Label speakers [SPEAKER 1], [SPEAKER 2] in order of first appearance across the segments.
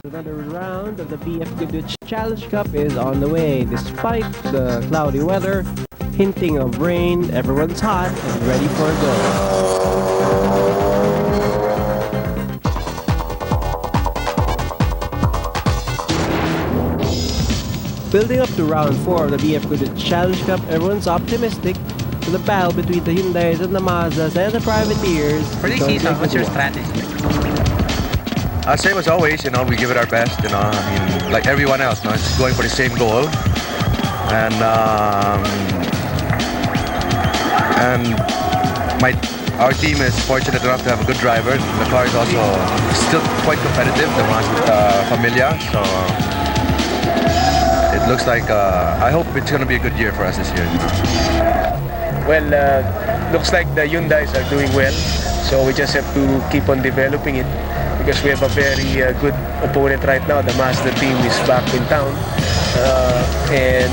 [SPEAKER 1] Another round of the BF Goodrich Challenge Cup is on the way. Despite the cloudy weather, hinting of rain, everyone's hot and ready for a go. Building up to round 4 of the BF Goodrich Challenge Cup, everyone's optimistic. So the battle between the Hyundais and the Mazdas and the privateers.
[SPEAKER 2] For this season, what's your strategy?
[SPEAKER 3] Same as always, we give it our best, I mean, like everyone else, it's going for the same goal. And our team is fortunate enough to have a good driver. The car is also still quite competitive, the Mazda Familia, so it looks like, I hope it's going to be a good year for us this year.
[SPEAKER 4] Well, looks like the Hyundais are doing well, so we just have to keep on developing it. Because we have a very good opponent right now. The Mazda team is back in town, and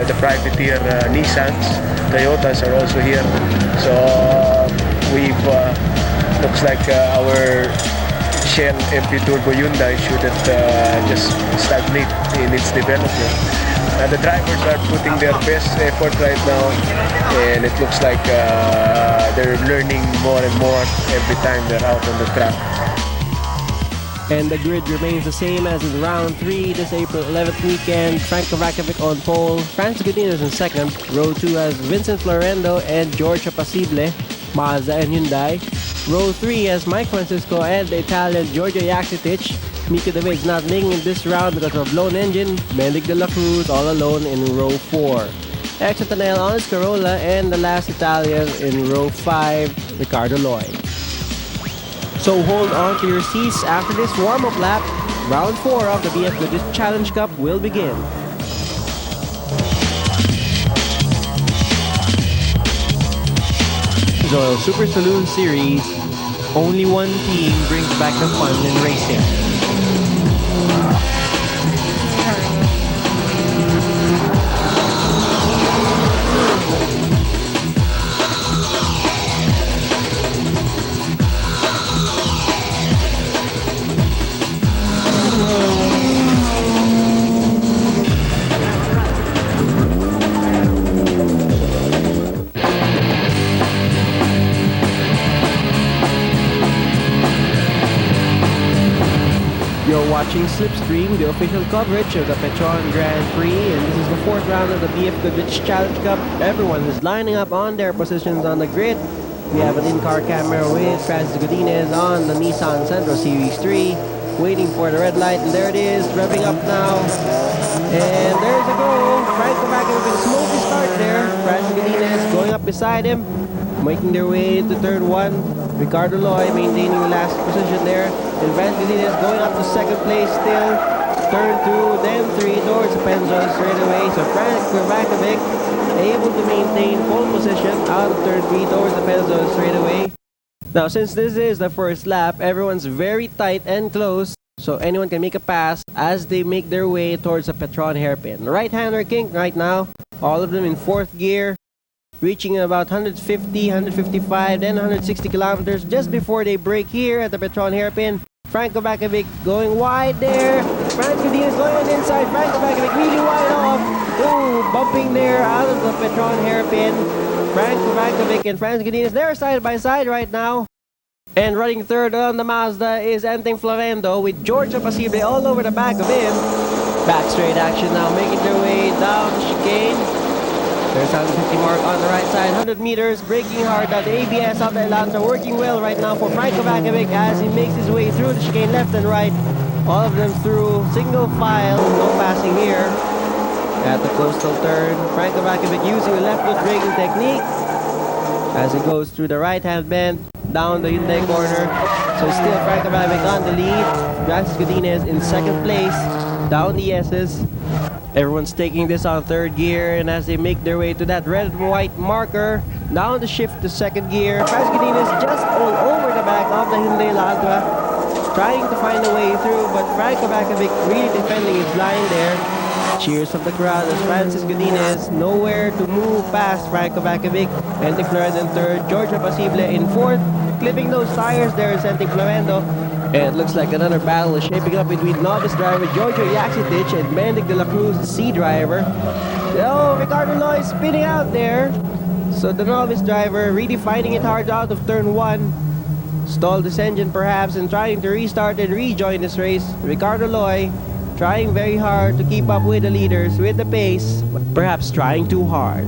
[SPEAKER 4] the privateer Nissans, Toyotas are also here. So we've looks like our Shell MP Turbo Hyundai shouldn't just stagnate in its development. The drivers are putting their best effort right now, and it looks like they're learning more and more every time they're out on the track.
[SPEAKER 1] And the grid remains the same as in round 3 this April 11th weekend. Frank Kovacevic on pole, Francis Godinez in second. Row 2 has Vincent Florendo and George Apacible, Mazda and Hyundai. Row 3 has Mike Francisco and the Italian Giorgio Jaksitic. Mika David's not making it this round because of a blown engine. Benedict De La Cruz all alone in row 4. Exit Tanel on his Corolla, and the last Italian in row 5, Ricardo Loy. So hold on to your seats after this warm-up lap. Round 4 of the BF Goodrich Challenge Cup will begin. So Super Saloon Series, only one team brings back the fun in racing. You're watching Slipstream, the official coverage of the Petron Grand Prix, and this is the 4th round of the BF Goodrich Challenge Cup. Everyone is lining up on their positions on the grid. We have an in-car camera with Francis Godinez on the Nissan Sentra Series 3, waiting for the red light, and there it is, revving up now. And there's a go. Frank Kovacevic with a smoky start there. Francis Godinez going up beside him, making their way to third one. Ricardo Loy maintaining the last position there. And Francis Godinez going up to second place still. Turn 2, then 3 towards the Penzo straight away. So Frank Kovacevic able to maintain pole position out of turn 3 towards the Penzo straight away. Now since this is the first lap, everyone's very tight and close. So anyone can make a pass as they make their way towards the Petron hairpin. Right-hander kink right now. All of them in 4th gear. Reaching about 150, 155, then 160 kilometers just before they break here at the Petron hairpin. Frank Kovacevic going wide there. Frank Godinez going on the inside. Frank Kovacevic really wide off. Ooh, bumping there out of the Petron hairpin. Frank Kovacevic and Francis Godinez, they're side by side right now. And running third on the Mazda is Enteng Florendo with George Apacible all over the back of him. Back straight action now, making their way down the chicane. There's 150 mark on the right side, 100 meters, braking hard. The ABS of the Elantra working well right now for Frank Kovacevic as he makes his way through the chicane left and right. All of them through single file, no passing here. At the coastal turn, Frank Kovacevic using a left foot braking technique as he goes through the right-hand bend down the Hyundai corner. So still Frank Kovacevic on the lead. Francis Godinez in second place, down the S's. Everyone's taking this on third gear, and as they make their way to that red and white marker, down the shift to second gear. Francis Godinez just all over the back of the Hyundai Elantra, trying to find a way through, but Frank Kovacevic really defending his line there. Cheers from the crowd as Francis Godinez nowhere to move past Frank Kovacevic. Enteng Florendo in third, George Apacible in fourth. Clipping those tires there is Enteng Florendo. And it looks like another battle is shaping up between novice driver Giorgio Yaxitich and Benedict de la Cruz, C driver. Oh, Ricardo Loy spinning out there. So the novice driver really finding it hard out of turn 1. Stalled his engine perhaps and trying to restart and rejoin this race. Ricardo Loy trying very hard to keep up with the leaders, with the pace, but perhaps trying too hard.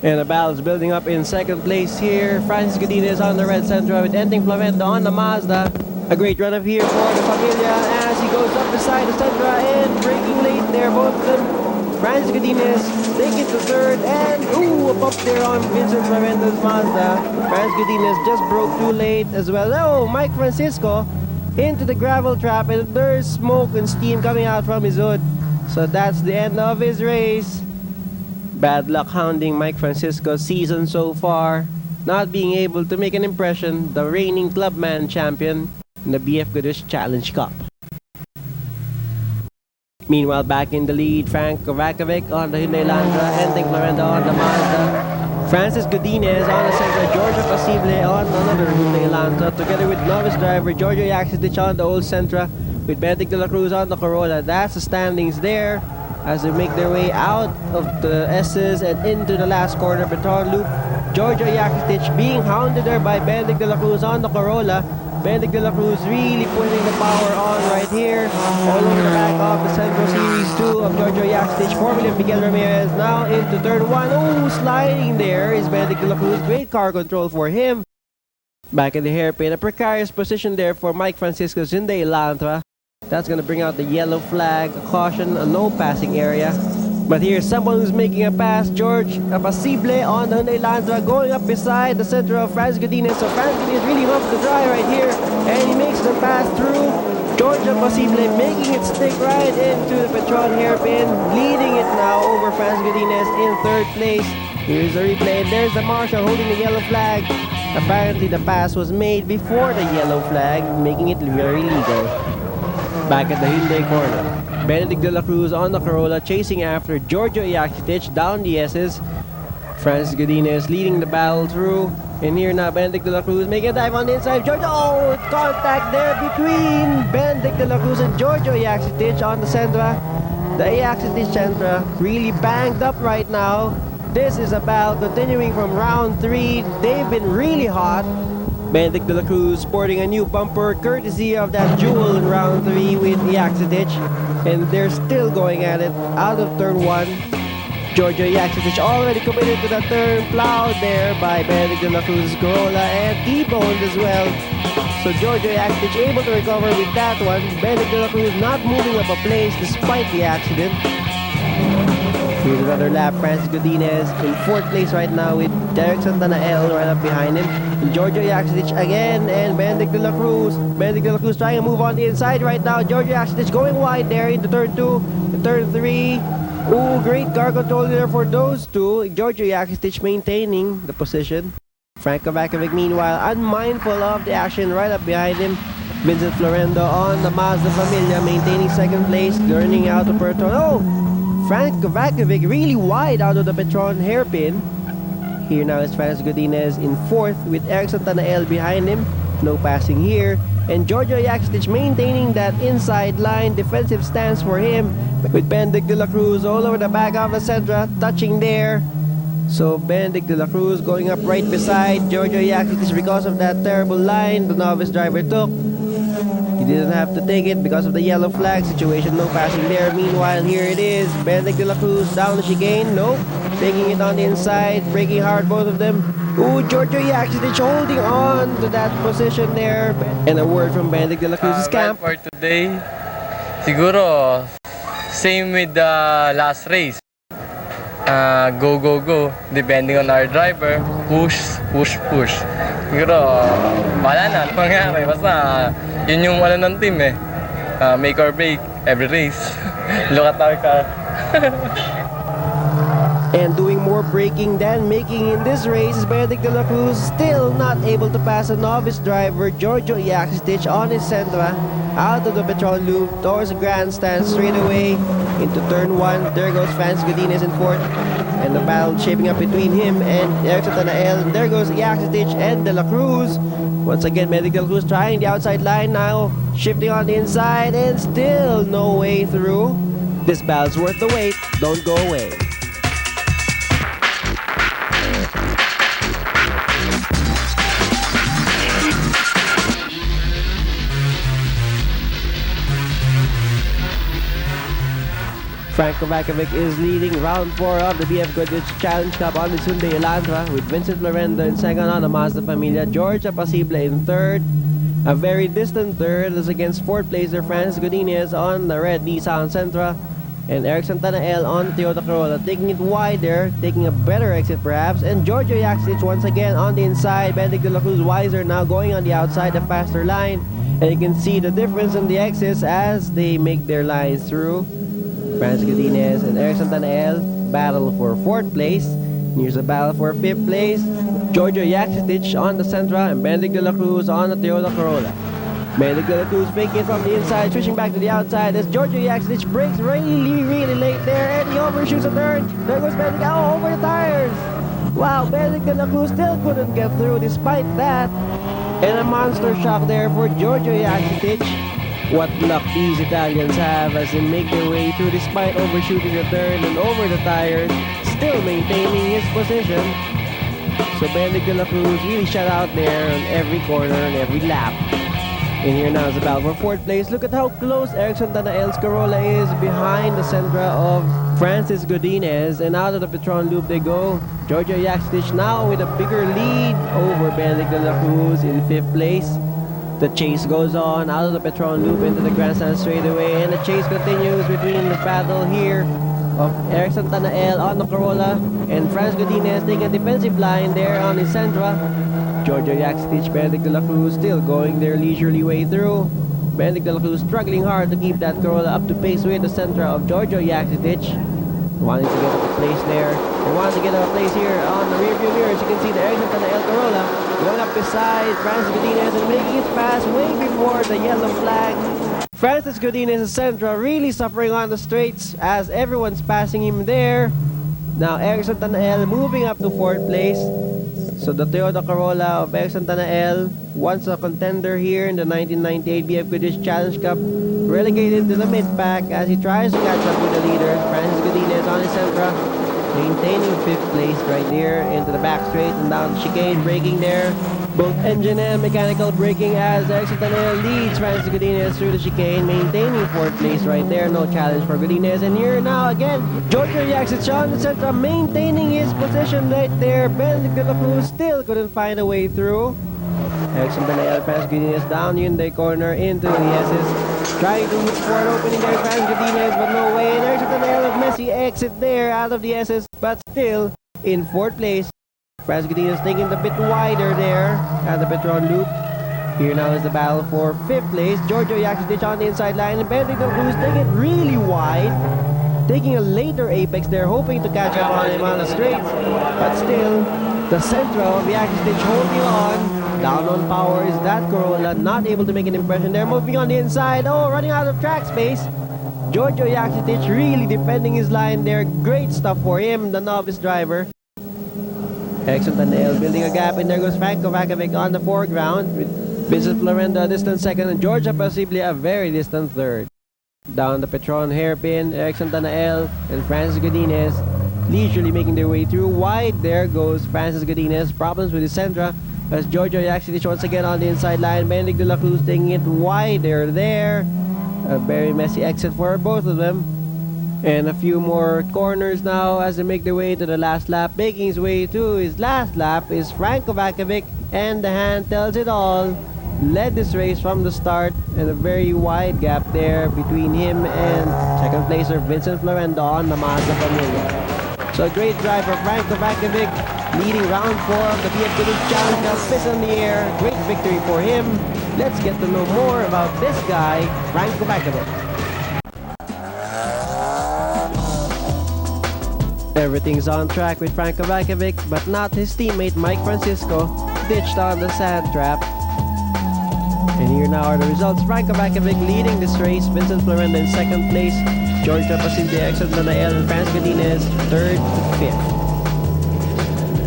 [SPEAKER 1] And the battle's building up in second place here. Francis Godinez on the red Sentra with Enting Flavento on the Mazda. A great run up here for the Familia as he goes up beside the Sentra and braking late there, both of them. Francis Godinez take it to third and up there on Vincent Flavento's Mazda. Francis Godinez just broke too late as well. Oh, Mike Francisco into the gravel trap and there's smoke and steam coming out from his hood. So that's the end of his race. Bad luck hounding Mike Francisco's season so far, not being able to make an impression, the reigning clubman champion in the BF Goodrich Challenge Cup. Meanwhile, back in the lead, Frank Kovacevic on the Hyundai Elantra, Enting Flavento on the Mazda, Francis Godinez on the Sentra, Giorgio Pasible on another Hyundai Elantra, together with novice driver Giorgio Yaxitich on the old Sentra, with Benedict de la Cruz on the Corolla. That's the standings there as they make their way out of the S's and into the last corner baton loop. Giorgio Yaxitich being hounded there by Benedict de la Cruz on the Corolla. Benedict de la Cruz really putting the power on right here, all over the back of the Central Series 2 of Giorgio Yaxitich. 4 million Miguel Ramirez now into turn 1. Oh, sliding there is Benedict de la Cruz. Great car control for him. Back in the hairpin, a precarious position there for Mike Francisco's Hyundai Elantra. That's going to bring out the yellow flag, a caution, a no passing area. But here's someone who's making a pass, George Pasible on the Hyundai Elantra, going up beside the center of Francis Godinez. So Francis Godinez really humps the dry right here, and he makes the pass through. George Pasible making it stick right into the Petron hairpin, leading it now over Francis Godinez in third place. Here's the replay, and there's the marshal holding the yellow flag. Apparently the pass was made before the yellow flag, making it very legal. Back at the Hyundai corner, Benedict de la Cruz on the Corolla chasing after Giorgio Yaxitich down the S's. Francis Godinez leading the battle through. And here now Benedict de la Cruz making a dive on the inside. Giorgio, oh, contact there between Benedict de la Cruz and Giorgio Yaxitich on the Sentra. The Yaxitich Sentra really banged up right now. This is a battle continuing from round 3. They've been really hot. Benedict de la Cruz sporting a new bumper courtesy of that jewel in round 3 with Yaxitich, and they're still going at it out of turn 1. Giorgio Yaxitich already committed to the turn, plowed there by Benedict de la Cruz's Corolla and T-boned as well. So Giorgio Yaxitich able to recover with that one. Benedict de la Cruz not moving up a place despite the accident. Here's another lap, Francis Godinez in 4th place right now with Derek Santana L right up behind him. And Giorgio Yaxitich again and Benedict de la Cruz. Benedict de la Cruz trying to move on the inside right now. Giorgio Yaxitich going wide there into turn 2, turn 3. Ooh, great car control there for those two. Giorgio Yaxitich maintaining the position. Frank Kovacevic meanwhile unmindful of the action right up behind him. Vincent Florendo on the Mazda Familia maintaining 2nd place, turning out of Petron. Oh! Frank Kovacevic really wide out of the Petron hairpin. Here now is Francis Godinez in 4th with Eric Santana L behind him. No passing here. And Giorgio Yaxitich maintaining that inside line defensive stance for him with Benedict de la Cruz all over the back of the Sentra, touching there. So Benedict de la Cruz going up right beside Giorgio Yaxitich because of that terrible line the novice driver took. He didn't have to take it because of the yellow flag situation, no passing there. Meanwhile, here it is, Benedict de la Cruz down the chicane, nope, taking it on the inside, braking hard both of them. Ooh, Giorgio Yaxitich holding on to that position there. And a word from Benedict de la Cruz's camp.
[SPEAKER 2] For today, siguro, same with the last race. Go, go, go, depending on our driver, push, push, push. Siguro, wala na, ano mangyari, basta yun yung ano ng team eh. Make or break every race. Look at our car.
[SPEAKER 1] And doing more braking than making in this race is Benedict de la Cruz, still not able to pass a novice driver, Giorgio Iaxitich, on his Sentra, out of the Petron loop, towards the grandstand, straight away into turn 1. There goes Francis Godinez in fourth, and the battle shaping up between him and Erickson Tanael. And there goes Iaxitich and de la Cruz. Once again, Benedict de la Cruz trying the outside line now, shifting on the inside, and still no way through. This battle's worth the wait, don't go away. Frank Kovacevic is leading round 4 of the BF Goodrich Challenge Cup on the Hyundai Elantra, with Vincent Lorendo in second on the Mazda Familia, George Apacible in third. A very distant third is against fourth placer Francis Godinez on the red Nissan Sentra, and Erickson Tanael on the Toyota Corolla, taking it wider, taking a better exit perhaps, and Giorgio Iaxitich once again on the inside. Benedict de la Cruz wiser now, going on the outside, the faster line, and you can see the difference in the exits as they make their lines through. Francis Godinez and Erickson Tanael battle for 4th place. Here's a battle for 5th place. Giorgio Iaxitich on the Sentra and Benedict de la Cruz on the Toyota Corolla. Benedict de la Cruz making it from the inside, switching back to the outside as Giorgio Iaxitich breaks really late there, and he overshoots a turn. There goes Benedict, over the tires. Wow, Benedict de la Cruz still couldn't get through despite that. And a monster shock there for Giorgio Iaxitich. What luck these Italians have as they make their way through despite overshooting the turn and over the tires, still maintaining his position. So Benedict de la Cruz really shut out there on every corner and every lap. And here now is the battle for 4th place. Look at how close Erickson Tanael's Corolla is behind the Sentra of Francis Godinez, and out of the Petron loop they go. Giorgio Iaxitich now with a bigger lead over Benedict de la Cruz in 5th place. The chase goes on out of the Petron loop into the grandstand straightaway, and the chase continues between the battle here of Erickson Tanael on the Corolla and Francis Godinez taking a defensive line there on his Sentra. Giorgio Iaxitich, Benedict de la Cruz still going their leisurely way through. Benedict de la Cruz struggling hard to keep that Corolla up to pace with the Sentra of Giorgio Iaxitich. Wanting to get up a place there. They want to get up a place here on the rear view mirror. As you can see the Erickson Tanael Corolla going up beside Francis Godinez and making it pass way before the yellow flag. Francis Godinez's Sentra really suffering on the straights as everyone's passing him there. Now Erickson Tanael moving up to 4th place. So the Toyota Corolla of Erickson Tanael, once a contender here in the 1998 BF Goodrich Challenge Cup, relegated to the mid-pack as he tries to catch up with the leader. Francis Godinez on his Sentra, maintaining 5th place right there into the back straight and down the chicane, braking there. Both engine and mechanical braking as Erickson Tanael leads Francis Godinez through the chicane, maintaining 4th place right there. No challenge for Godinez. And here now again, Giorgio Iaxitich on the Sentra, maintaining his position right there. Benedict de la Cruz still couldn't find a way through. Erickson Tanael, Francis Godinez down Hyundai corner into the SS. Trying to look for an opening there, Francis Godinez, but no way. And Erickson Tanael, a messy exit there out of the SS, but still in 4th place. Francis Godinez taking it a bit wider there at the Petron loop. Here now is the battle for 5th place. Giorgio Iaxitich on the inside line, and Benedict de la Cruz taking it really wide, taking a later apex there, hoping to catch up on him on the straights. But still, the Sentra of Iaxitich holding on. Down on power is that Corolla, not able to make an impression there. Moving on the inside, running out of track space. Giorgio Iaxitich really defending his line there. Great stuff for him, the novice driver. Erickson Tanael building a gap, and there goes Frank Kovacevic on the foreground with Vincent Florendo a distant second and George Apacible a very distant third. Down the Petron hairpin, Erickson Tanael and Francis Godinez leisurely making their way through. Wide there goes Francis Godinez, problems with his Sentra as Giorgio Iaxitich once again on the inside line. Benedict de la Cruz taking it wider there. A very messy exit for both of them. And a few more corners now as they make their way to the last lap. Making his way to his last lap is Frank Kovacevic, and the hand tells it all. Led this race from the start, and a very wide gap there between him and second placer Vincent Florendo on the Mazda Familia. So a great drive for Frank Kovacevic, leading round 4 of the BF Goodrich Challenge Cup. Fist in the air, great victory for him. Let's get to know more about this guy, Frank Kovacevic. Everything's on track with Franco Vakovic, but not his teammate Mike Francisco, ditched on the sand trap. And here now are the results. Franco Vakovic leading this race, Vincent Florenda in second place, Giorgio Pasilde, Exxon Danael, and Franz Godinez third to fifth.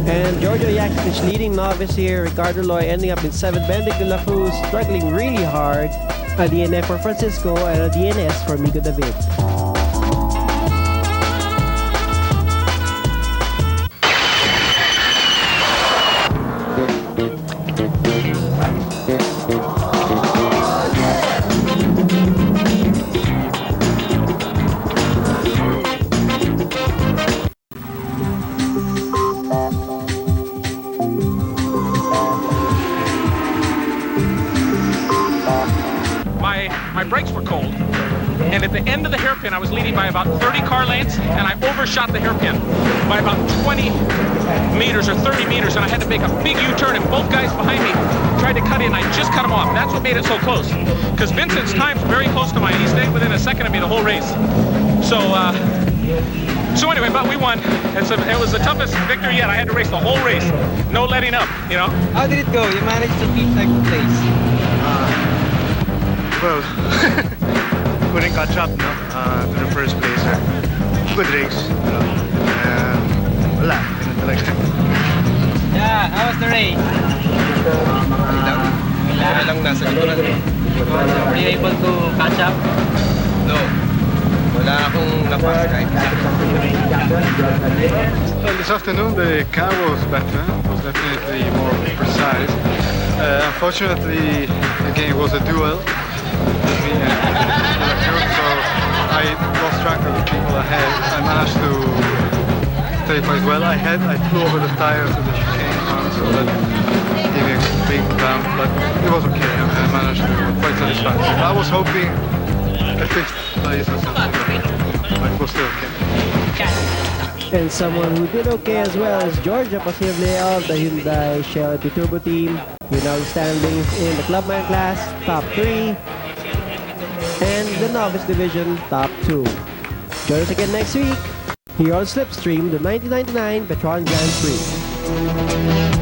[SPEAKER 1] And Giorgio Yakic leading novice here, Ricardo Loy ending up in 7th, Benedict de la Cruz struggling really hard, a DNF for Francisco and a DNS for Migo David.
[SPEAKER 5] My brakes were cold, and at the end of the hairpin I was leading by about 30 car lengths, and I overshot the hairpin by about 20 meters or 30 meters, and I had to make a big U-turn, and both guys behind me tried to cut in. I just cut them off. That's what made it so close, because Vincent's time's very close to mine. He stayed within a second of me the whole race. So anyway, but we won. It was the toughest victory yet. I had to race the whole race, no letting up, you know.
[SPEAKER 6] How did it go? You managed to keep second place.
[SPEAKER 7] Well, couldn't catch up, no, to the first placer. Good race, wala, ganun talaga.
[SPEAKER 6] Yeah, how was the race?
[SPEAKER 3] Lang nasa likuran.
[SPEAKER 6] Were you able to catch up?
[SPEAKER 3] No. Wala akong napas kahit
[SPEAKER 7] Well, this afternoon the car was better, was definitely more precise. Unfortunately, again, it was a duel. So I lost track of the people ahead. I managed to stay quite well ahead. I flew over the tires of the chicane one, so that gave me a big bump, but it was okay. I managed to quite satisfactory. I was hoping a 5th place or something, but it was still okay.
[SPEAKER 1] And someone who did okay as well is Giorgio Pasilde of the Hyundai Shell EP Turbo team. He now standing in the Clubman class, top 3. And the novice division, top 2. Join us again next week here on Slipstream, the 1999 Petron Grand Prix.